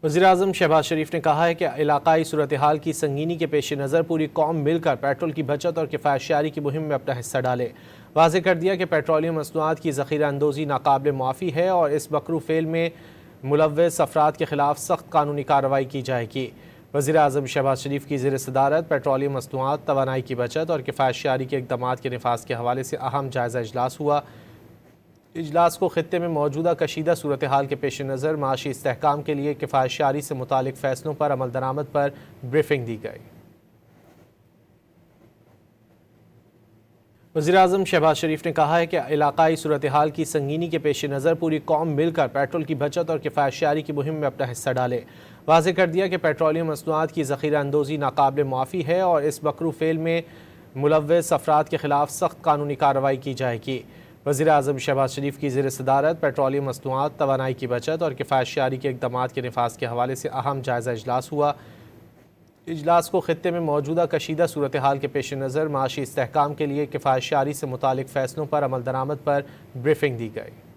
وزیراعظم شہباز شریف نے کہا ہے کہ علاقائی صورتحال کی سنگینی کے پیش نظر پوری قوم مل کر پیٹرول کی بچت اور کفایت شعاری کی مہم میں اپنا حصہ ڈالے۔ واضح کر دیا کہ پیٹرولیم مصنوعات کی ذخیرہ اندوزی ناقابل معافی ہے اور اس مکروہ فعل میں ملوث افراد کے خلاف سخت قانونی کارروائی کی جائے گی۔ وزیراعظم شہباز شریف کی زیر صدارت پیٹرولیم مصنوعات، توانائی کی بچت اور کفایت شعاری کے اقدامات کے نفاذ کے حوالے سے اہم جائزہ اجلاس ہوا۔ اجلاس کو خطے میں موجودہ کشیدہ صورتحال کے پیش نظر معاشی استحکام کے لیے کفایت شعاری سے متعلق فیصلوں پر عمل درآمد پر بریفنگ دی گئی۔ وزیراعظم شہباز شریف نے کہا ہے کہ علاقائی صورتحال کی سنگینی کے پیش نظر پوری قوم مل کر پیٹرول کی بچت اور کفایت شعاری کی مہم میں اپنا حصہ ڈالے۔ واضح کر دیا کہ پیٹرولیم مصنوعات کی ذخیرہ اندوزی ناقابل معافی ہے اور اس مکروہ فعل میں ملوث افراد کے خلاف سخت قانونی کارروائی کی جائے گی۔ وزیراعظم شہباز شریف کی زیر صدارت پیٹرولیم مصنوعات، توانائی کی بچت اور کفایت شعاری کے اقدامات کے نفاذ کے حوالے سے اہم جائزہ اجلاس ہوا۔ اجلاس کو خطے میں موجودہ کشیدہ صورتحال کے پیش نظر معاشی استحکام کے لیے کفایت شعاری سے متعلق فیصلوں پر عمل درآمد پر بریفنگ دی گئی۔